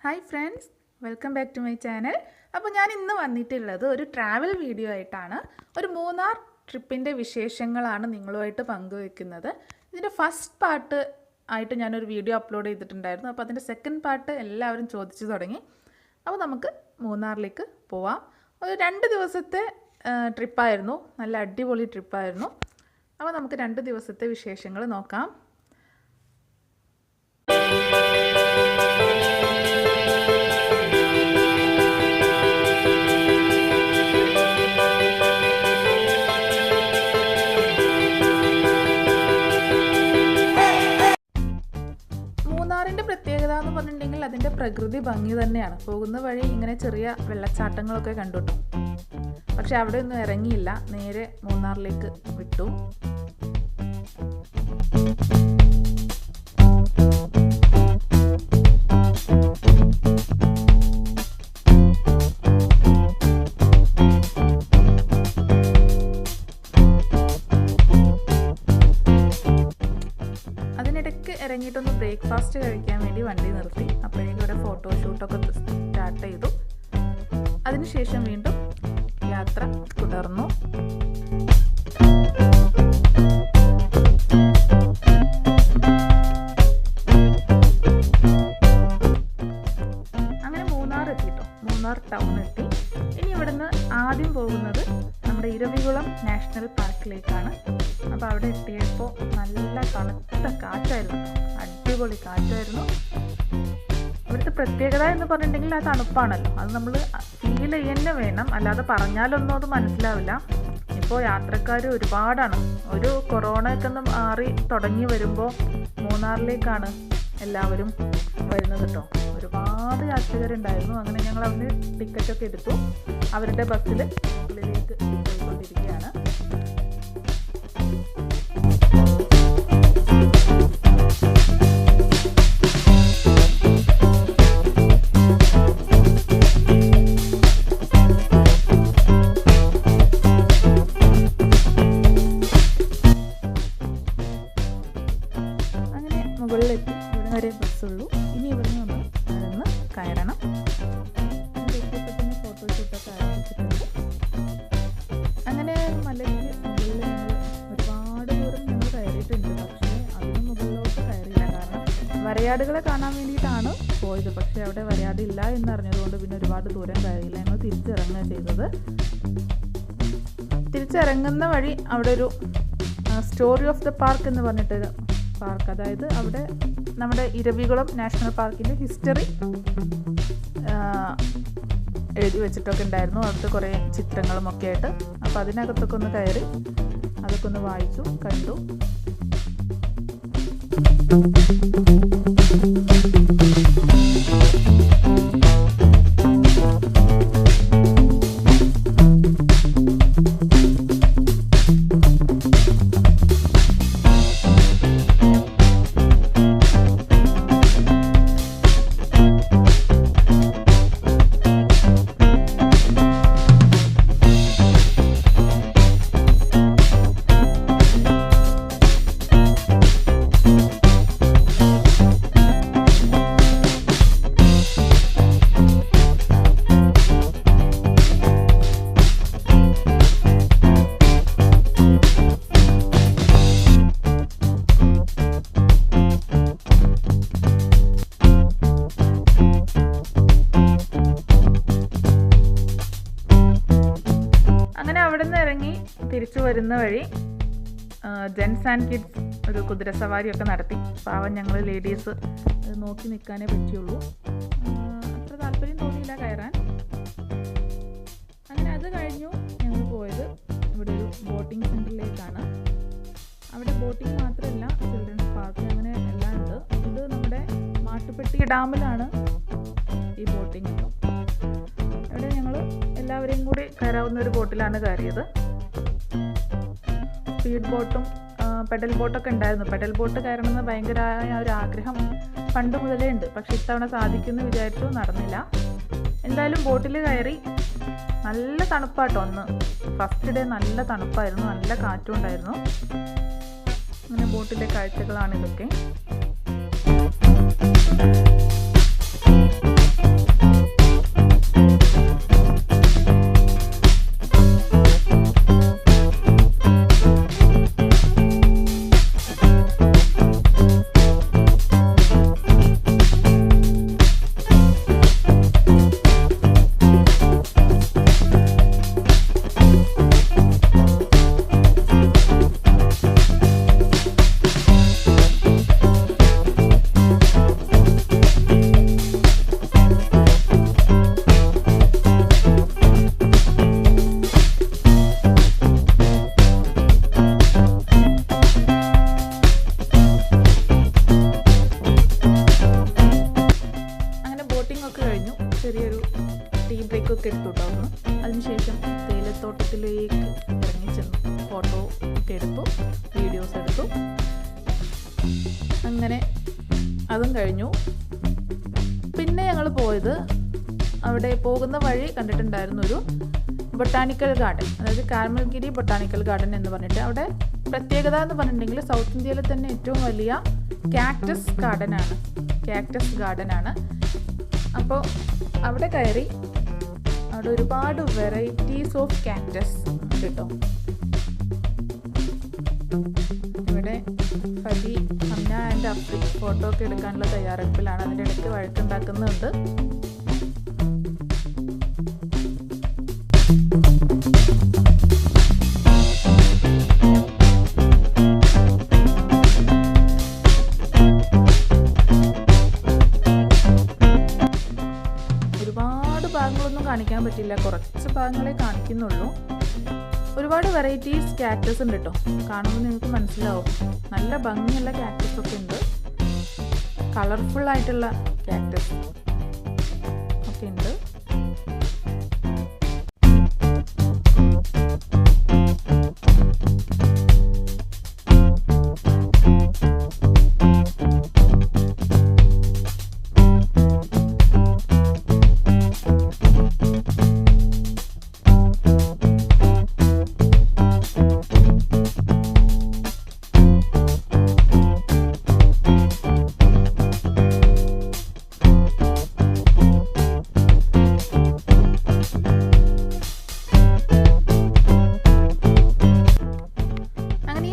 Hi friends, welcome back to my channel. അപ്പോൾ ഞാൻ ഇന്ന് വന്നിട്ടുള്ളത് ഒരു ട്രാവൽ വീഡിയോ ആയിട്ടാണ്. ഒരു മൂന്നാർ ട്രിപ്പിൻ്റെ വിശേഷങ്ങളാണ് നിങ്ങളുമായിട്ട് പങ്കുവെക്കുന്നത്. ഇതിൻ്റെ ഫസ്റ്റ് പാർട്ട് ആയിട്ട് ഞാനൊരു വീഡിയോ അപ്ലോഡ് ചെയ്തിട്ടുണ്ടായിരുന്നു. അപ്പോൾ അതിൻ്റെ സെക്കൻഡ് പാർട്ട് എല്ലാവരും ചോദിച്ചു തുടങ്ങി. അപ്പോൾ നമുക്ക് മൂന്നാറിലേക്ക് പോവാം. ഒരു 2 ദിവസത്തെ ട്രിപ്പായിരുന്നു, നല്ല അടിപൊളി ട്രിപ്പായിരുന്നു. അപ്പോൾ നമുക്ക് 2 ദിവസത്തെ വിശേഷങ്ങൾ നോക്കാം. മൂന്നാറിൻ്റെ പ്രത്യേകത എന്ന് പറഞ്ഞിട്ടുണ്ടെങ്കിൽ അതിൻ്റെ പ്രകൃതി ഭംഗി തന്നെയാണ്. പോകുന്ന വഴി ഇങ്ങനെ ചെറിയ വെള്ളച്ചാട്ടങ്ങളൊക്കെ കണ്ടുട്ടോ. പക്ഷെ അവിടെ ഒന്നും ഇറങ്ങിയില്ല, നേരെ മൂന്നാറിലേക്ക് വിട്ടു. അതിനിടയ്ക്ക് ഇറങ്ങിയിട്ടൊന്ന് ബ്രേക്ക്ഫാസ്റ്റ് കഴിക്കാൻ വേണ്ടി വണ്ടി നിർത്തി. അപ്പോഴേക്കും ഇവിടെ ഫോട്ടോഷൂട്ടൊക്കെ സ്റ്റാർട്ട് ചെയ്തു. അതിനുശേഷം വീണ്ടും യാത്ര തുടർന്നു. അങ്ങനെ മൂന്നാർ എത്തിട്ടോ, മൂന്നാർ ടൗൺ എത്തി. ഇനി ഇവിടുന്ന് ആദ്യം പോകുന്നത് നമ്മുടെ ഇരവികുളം നാഷണൽ പാർക്കിലേക്കാണ്. അപ്പോൾ അവിടെ എത്തിയപ്പോൾ നല്ല തണുത്ത കാറ്റായിരുന്നു, അടിപൊളി കാറ്റായിരുന്നു. ഇവിടുത്തെ പ്രത്യേകത എന്ന് പറഞ്ഞിട്ടുണ്ടെങ്കിൽ ആ തണുപ്പാണല്ലോ, അത് നമ്മൾ ഫീൽ ചെയ്യുന്നേ വേണം, അല്ലാതെ പറഞ്ഞാലൊന്നും അത് മനസ്സിലാവില്ല. ഇപ്പോൾ യാത്രക്കാർ ഒരുപാടാണ്. ഒരു കൊറോണയൊക്കെ ഒന്ന് മാറി തുടങ്ങി വരുമ്പോൾ മൂന്നാറിലേക്കാണ് എല്ലാവരും വരുന്നത് കേട്ടോ. ഒരുപാട് യാത്രികരുണ്ടായിരുന്നു. അങ്ങനെ ഞങ്ങൾ അവിടെ ടിക്കറ്റൊക്കെ എടുത്തു. അവരുടെ ബസ്സിൽ ഉള്ളിലേക്ക് പോയിക്കൊണ്ടിരിക്കുകയാണ്. മുകളിലെത്തി. ഇവിടെ വരെ ബസ്സുള്ളൂ. ഇനി ഇവിടുന്ന് നമ്മൾ നടന്ന് കയറണം. ഫോട്ടോഷൂട്ടൊക്കെ ആരംഭിച്ചിട്ടുണ്ട്. അങ്ങനെ മലയ്ക്ക് മുകളിൽ ഞങ്ങൾ ഒരുപാട് ദൂരം ഞങ്ങൾ കയറിയിട്ടുണ്ട്. പക്ഷേ അതിന് മുകളിലോട്ട് കയറിയില്ല. കാരണം വരയാടുകളെ കാണാൻ വേണ്ടിയിട്ടാണ് പോയത്. പക്ഷേ അവിടെ വരയാടില്ല എന്നറിഞ്ഞതുകൊണ്ട് പിന്നെ ഒരുപാട് ദൂരം കയറിയില്ല. ഞങ്ങൾ തിരിച്ചിറങ്ങുക ചെയ്തത്. തിരിച്ചിറങ്ങുന്ന വഴി അവിടെ ഒരു സ്റ്റോറി ഓഫ് ദ പാർക്ക് എന്ന് പറഞ്ഞിട്ടൊരു പാർക്ക്, അതായത് അവിടെ നമ്മുടെ ഇരവികുളം നാഷണൽ പാർക്കിൻ്റെ ഹിസ്റ്ററി എഴുതി വെച്ചിട്ടൊക്കെ ഉണ്ടായിരുന്നു. അവിടുത്തെ കുറേ ചിത്രങ്ങളും ഒക്കെ ആയിട്ട്. അപ്പോൾ അതിനകത്തൊക്കെ ഒന്ന് കയറി അതൊക്കെ ഒന്ന് വായിച്ചു കണ്ടു. അങ്ങനെ അവിടെ നിന്ന് ഇറങ്ങി തിരിച്ചു വരുന്ന വഴി ജെൻസ് ആൻഡ് കിഡ്സ് ഒരു കുതിരസവാരിയൊക്കെ നടത്തി. പാവം ഞങ്ങൾ ലേഡീസ് നോക്കി നിൽക്കാനേ പറ്റുള്ളൂ. അത്ര താല്പര്യം തോന്നിയില്ല കയറാൻ. അങ്ങനെ അത് കഴിഞ്ഞു ഞങ്ങൾ പോയത് ഇവിടെ ഒരു ബോട്ടിംഗ് സെൻറ്ററിലേക്കാണ്. അവിടെ ബോട്ടിംഗ് മാത്രമല്ല, ചിൽഡ്രൻസ് പാർക്ക് അങ്ങനെ എല്ലാം ഉണ്ട്. ഇത് നമ്മുടെ മാട്ടുപ്പെട്ടി ഡാമിലാണ് ഈ ബോട്ടിംഗ്. അവിടെ ഞങ്ങൾ എല്ലാവരെയും കൂടി കയറാവുന്ന ഒരു ബോട്ടിലാണ് കയറിയത്. സ്പീഡ് ബോട്ടും പെഡൽ ബോട്ടൊക്കെ ഉണ്ടായിരുന്നു. പെഡൽ ബോട്ട് കയറണമെന്ന് ഭയങ്കരമായ ഒരു ആഗ്രഹം പണ്ട് മുതലേ ഉണ്ട്. പക്ഷെ ഇത്തവണ സാധിക്കുമെന്ന് വിചാരിച്ചു, നടന്നില്ല. എന്തായാലും ബോട്ടിൽ കയറി. നല്ല തണുപ്പാട്ടോ അന്ന്. ഫസ്റ്റ് ഡേ നല്ല തണുപ്പായിരുന്നു, നല്ല കാറ്റും ഉണ്ടായിരുന്നു. അങ്ങനെ ബോട്ടിലെ കാഴ്ചകളാണ് ഇതൊക്കെ. പോർട്രേക്കൊക്കെ എടുത്തുണ്ടായിരുന്നു. അതിനുശേഷം തേയിലത്തോട്ടത്തിലേക്ക് ഇറങ്ങി ചെന്നു. ഫോട്ടോ ഒക്കെ എടുത്തു, വീഡിയോസ് എടുത്തു. അങ്ങനെ അതും കഴിഞ്ഞു. പിന്നെ ഞങ്ങൾ പോയത്, അവിടെ പോകുന്ന വഴി കണ്ടിട്ടുണ്ടായിരുന്നു ഒരു ബൊട്ടാണിക്കൽ ഗാർഡൻ, അതായത് കാർമൽഗിരി ബൊട്ടാണിക്കൽ ഗാർഡൻ എന്ന് പറഞ്ഞിട്ട്. അവിടെ പ്രത്യേകത എന്ന് പറഞ്ഞിട്ടുണ്ടെങ്കിൽ സൗത്ത് ഇന്ത്യയിലെ തന്നെ ഏറ്റവും വലിയ കാക്ടസ് ഗാർഡനാണ്. അപ്പോൾ അവിടെ കയറി, അവിടെ ഒരുപാട് വെറൈറ്റീസ് ഓഫ് കാക്ടസ് ഉണ്ട് കേട്ടോ. ഇവിടെ ഫതി, ഹംന ആൻഡ് അഫ്രി ഫോട്ടോ ഒക്കെ എടുക്കാനുള്ള തയ്യാറെടുപ്പിലാണ്. അതിൻ്റെ ഇടയ്ക്ക് വഴക്കുണ്ടാക്കുന്നുണ്ട്. ഒരുപാട് ഭാഗങ്ങളൊന്നും കാണിക്കാൻ പറ്റില്ല, കുറച്ച് ഭാഗങ്ങളെ കാണിക്കുന്നുള്ളൂ. ഒരുപാട് വെറൈറ്റീസ് കാക്ടസ് ഉണ്ട് കേട്ടോ. കാണുമ്പോൾ നിങ്ങൾക്ക് മനസ്സിലാവും, നല്ല ഭംഗിയുള്ള കാക്ടസ് ഒക്കെ ഉണ്ട്. കളർഫുൾ ആയിട്ടുള്ള കാക്ടസ് ഒക്കെ ഉണ്ട്.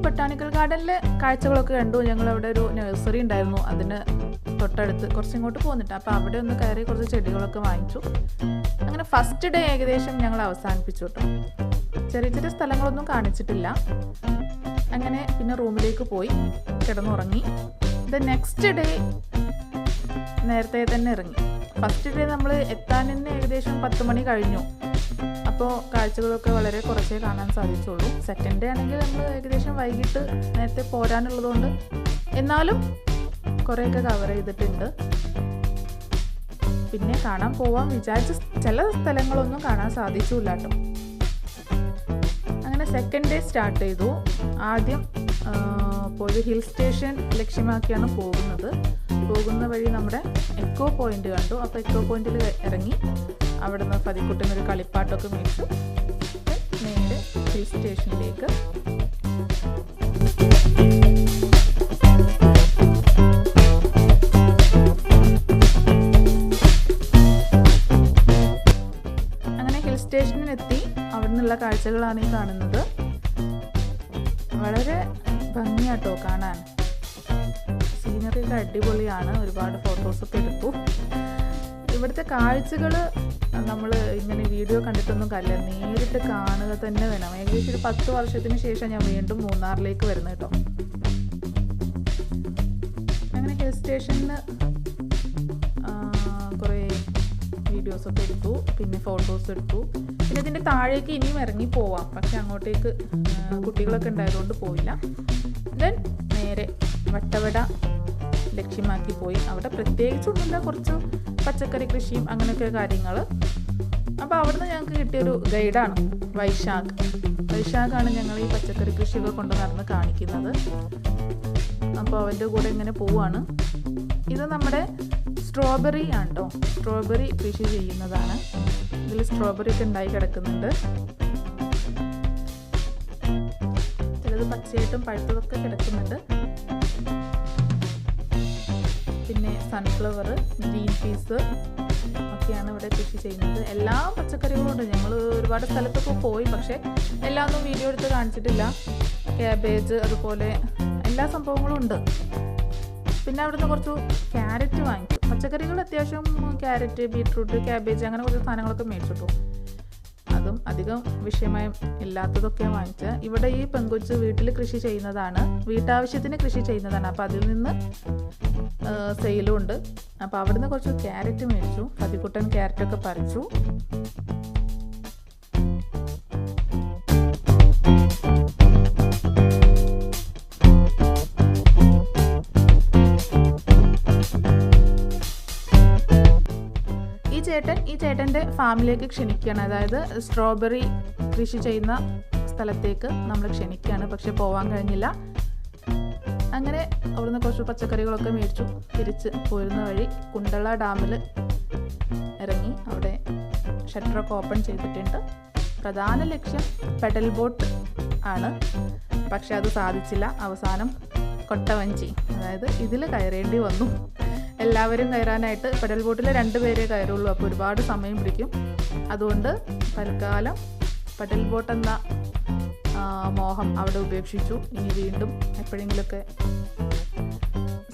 ബൊട്ടാണിക്കൽ ഗാർഡനിലെ കാഴ്ചകളൊക്കെ കണ്ടു. ഞങ്ങളവിടെ ഒരു നഴ്സറി ഉണ്ടായിരുന്നു, അതിന് തൊട്ടടുത്ത് കുറച്ച് ഇങ്ങോട്ട് പോന്നിട്ട്. അപ്പോൾ അവിടെ ഒന്ന് കയറി കുറച്ച് ചെടികളൊക്കെ വാങ്ങിച്ചു. അങ്ങനെ ഫസ്റ്റ് ഡേ ഏകദേശം ഞങ്ങൾ അവസാനിപ്പിച്ചു കേട്ടോ. ചെറിയ ചെറിയ സ്ഥലങ്ങളൊന്നും കാണിച്ചിട്ടില്ല. അങ്ങനെ പിന്നെ റൂമിലേക്ക് പോയി കിടന്നുറങ്ങി. നെക്സ്റ്റ് ഡേ നേരത്തെ തന്നെ ഇറങ്ങി. ഫസ്റ്റ് ഡേ നമ്മൾ എത്താൻ തന്നെ ഏകദേശം 10 മണി കഴിഞ്ഞു. അപ്പോൾ കാഴ്ചകളൊക്കെ വളരെ കുറച്ചേ കാണാൻ സാധിച്ചുള്ളൂ. സെക്കൻഡ് ഡേ ആണെങ്കിൽ നമ്മൾ ഏകദേശം വൈകിട്ട് നേരത്തെ പോരാനുള്ളതുകൊണ്ട് എന്നാലും കുറേയൊക്കെ കവർ ചെയ്തിട്ടുണ്ട്. പിന്നെ കാണാൻ പോവാൻ വിചാരിച്ച ചില സ്ഥലങ്ങളൊന്നും കാണാൻ സാധിച്ചില്ല കേട്ടോ. അങ്ങനെ സെക്കൻഡ് ഡേ സ്റ്റാർട്ട് ചെയ്തു. ആദ്യം പോയി ഹിൽ സ്റ്റേഷൻ ലക്ഷ്യമാക്കിയാണ് പോകുന്നത്. പോകുന്ന വഴി നമ്മുടെ എക്കോ പോയിന്റ് കണ്ടു. അപ്പോൾ എക്കോ പോയിന്റിൽ ഇറങ്ങി അവിടെ നിന്ന് ഫതിക്കുട്ടനൊരു കളിപ്പാട്ടൊക്കെ മേടിച്ചു. നേരെ ഹിൽ സ്റ്റേഷനിലേക്ക്. അങ്ങനെ ഹിൽ സ്റ്റേഷനിലെത്തി. അവിടെ നിന്നുള്ള കാഴ്ചകളാണ് ഈ കാണുന്നത്. വളരെ ഭംഗിയാട്ടോ കാണാൻ. സീനറി ഒക്കെ അടിപൊളിയാണ്. ഒരുപാട് ഫോട്ടോസൊക്കെ എടുത്തു. ഇവിടുത്തെ കാഴ്ചകൾ നമ്മൾ ഇങ്ങനെ വീഡിയോ കണ്ടിട്ടൊന്നും കാര്യമില്ല, നേരിട്ട് കാണുക തന്നെ വേണം. ഏകദേശം ഒരു 10 വർഷത്തിന് ശേഷം ഞാൻ വീണ്ടും മൂന്നാറിലേക്ക് വരുന്നത് കേട്ടോ. അങ്ങനെ ഹിൽ സ്റ്റേഷനിൽ കുറേ വീഡിയോസൊക്കെ എടുത്തു, പിന്നെ ഫോട്ടോസ് എടുത്തു. പിന്നെ ഇതിൻ്റെ താഴേക്ക് ഇനിയും ഇറങ്ങി പോവാം, പക്ഷെ അങ്ങോട്ടേക്ക് കുട്ടികളൊക്കെ ഉണ്ടായതുകൊണ്ട് പോയില്ല. ദെൻ നേരെ വട്ടവട ലക്ഷ്യമാക്കി പോയി. അവിടെ പ്രത്യേകിച്ചൊന്നുമില്ല, കുറച്ച് പച്ചക്കറി കൃഷിയും അങ്ങനെയൊക്കെ കാര്യങ്ങൾ. അപ്പോൾ അവിടുന്ന് ഞങ്ങൾക്ക് കിട്ടിയൊരു ഗൈഡാണ് വൈശാഖാണ് ഞങ്ങൾ ഈ പച്ചക്കറി കൃഷിയൊക്കെ കൊണ്ട് നടന്ന് കാണിക്കുന്നത്. അപ്പോൾ അവൻ്റെ കൂടെ ഇങ്ങനെ പോവാണ്. ഇത് നമ്മുടെ സ്ട്രോബെറി ആണ് കേട്ടോ. സ്ട്രോബെറി കൃഷി ചെയ്യുന്നതാണ്. ഇതിൽ സ്ട്രോബെറി ഒക്കെ ഉണ്ടായി കിടക്കുന്നുണ്ട്. ചിലത് പച്ചയായിട്ടും പഴുത്തതൊക്കെ കിടക്കുന്നുണ്ട്. പിന്നെ സൺഫ്ലവർ, ഗ്രീൻ പീസ് ഒക്കെയാണ് ഇവിടെ കൃഷി ചെയ്യുന്നത്. എല്ലാ പച്ചക്കറികളും ഉണ്ട്. ഞങ്ങൾ ഒരുപാട് സ്ഥലത്തൊക്കെ പോയി, പക്ഷേ എല്ലാം ഒന്നും വീഡിയോ എടുത്ത് കാണിച്ചിട്ടില്ല. ക്യാബേജ്, അതുപോലെ എല്ലാ സംഭവങ്ങളും ഉണ്ട്. പിന്നെ അവിടുന്ന് കുറച്ച് ക്യാരറ്റ് വാങ്ങിച്ചു. പച്ചക്കറികൾ അത്യാവശ്യം ക്യാരറ്റ്, ബീട്രൂട്ട്, ക്യാബേജ് അങ്ങനെ കുറച്ച് സാധനങ്ങളൊക്കെ മേടിച്ചിട്ടു. അതും അധികം വിഷയമായി ഇല്ലാത്തതൊക്കെ വാങ്ങിച്ച്. ഇവിടെ ഈ പെങ്കൊച്ച് വീട്ടിൽ കൃഷി ചെയ്യുന്നതാണ്, വീട്ടാവശ്യത്തിന് കൃഷി ചെയ്യുന്നതാണ്. അപ്പോൾ അതിൽ നിന്ന് സെയിലും ഉണ്ട്. അപ്പോൾ അവിടുന്ന് കുറച്ച് ക്യാരറ്റ് മേടിച്ചു. ഫതിക്കുട്ടൻ ക്യാരറ്റൊക്കെ പറിച്ചു. ഈ ഈ ചേട്ടൻ്റെ ഫാമിലേക്ക് ക്ഷണിക്കുകയാണ്. അതായത് സ്ട്രോബെറി കൃഷി ചെയ്യുന്ന സ്ഥലത്തേക്ക് നമ്മൾ ക്ഷണിക്കുകയാണ്. പക്ഷെ പോകാൻ കഴിഞ്ഞില്ല. അങ്ങനെ അവിടുന്ന് കുറച്ച് പച്ചക്കറികളൊക്കെ മേടിച്ചു. തിരിച്ച് പോരുന്ന വഴി കുണ്ടള ഡാമിൽ ഇറങ്ങി. അവിടെ ഷട്ടറൊക്കെ ഓപ്പൺ ചെയ്തിട്ടുണ്ട്. പ്രധാന ലക്ഷ്യം പെഡൽ ബോട്ട് ആണ്. പക്ഷെ അത് സാധിച്ചില്ല. അവസാനം കൊട്ടവഞ്ചി, അതായത് ഇതിൽ കയറേണ്ടി വന്നു. എല്ലാവരും കയറാനായിട്ട് പെഡൽ ബോട്ടിൽ 2 പേരേ കയറുള്ളൂ. അപ്പോൾ ഒരുപാട് സമയം പിടിക്കും. അതുകൊണ്ട് തൽക്കാലം പെഡൽ ബോട്ട് എന്ന മോഹം അവിടെ ഉപേക്ഷിച്ചു. ഇനി വീണ്ടും എപ്പോഴെങ്കിലുമൊക്കെ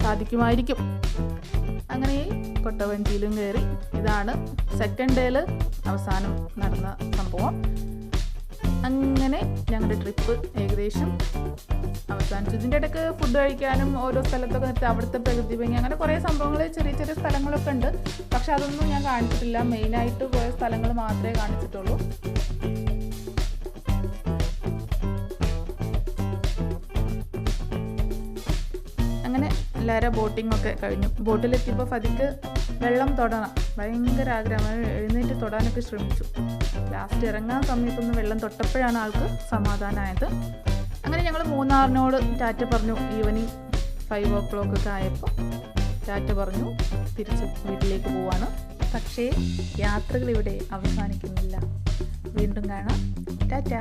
സാധിക്കുമായിരിക്കും. അങ്ങനെ കൊട്ടവഞ്ചിയിലും കയറി. ഇതാണ് സെക്കൻഡ് ഡേയിൽ അവസാനം നടന്ന സംഭവം. അങ്ങനെ ഞങ്ങളുടെ ട്രിപ്പ് ഏകദേശം അവസാനിച്ചു. ഇതിൻ്റെ ഇടയ്ക്ക് ഫുഡ് കഴിക്കാനും ഓരോ സ്ഥലത്തൊക്കെ നിർത്തി അവിടുത്തെ പ്രകൃതി ഭംഗി അങ്ങനെ കുറേ സംഭവങ്ങൾ, ചെറിയ ചെറിയ സ്ഥലങ്ങളൊക്കെ ഉണ്ട്. പക്ഷെ അതൊന്നും ഞാൻ കാണിച്ചിട്ടില്ല. മെയിനായിട്ട് പോയ സ്ഥലങ്ങൾ മാത്രമേ കാണിച്ചിട്ടുള്ളൂ. അങ്ങനെ എല്ലാവരും ബോട്ടിംഗ് ഒക്കെ കഴിഞ്ഞു. ബോട്ടിലെത്തിയപ്പോൾ ഫതിക്ക് വെള്ളം തൊടണം, ഭയങ്കര ആഗ്രഹം. എഴുന്നേറ്റ് തൊടാനൊക്കെ ശ്രമിച്ചു. ലാസ്റ്റ് ഇറങ്ങാൻ സമയത്തൊന്ന് വെള്ളം തൊട്ടപ്പോഴാണ് ആൾക്ക് സമാധാനമായത്. അങ്ങനെ ഞങ്ങൾ മൂന്നാറിനോട് ടാറ്റ പറഞ്ഞു. ഈവനിങ് 5 o'clock ഒക്കെ ആയപ്പോൾ ടാറ്റ പറഞ്ഞു തിരിച്ച് വീട്ടിലേക്ക് പോവാണ്. പക്ഷേ യാത്രകൾ ഇവിടെ അവസാനിക്കുന്നില്ല. വീണ്ടും കാണാം. ടാറ്റ.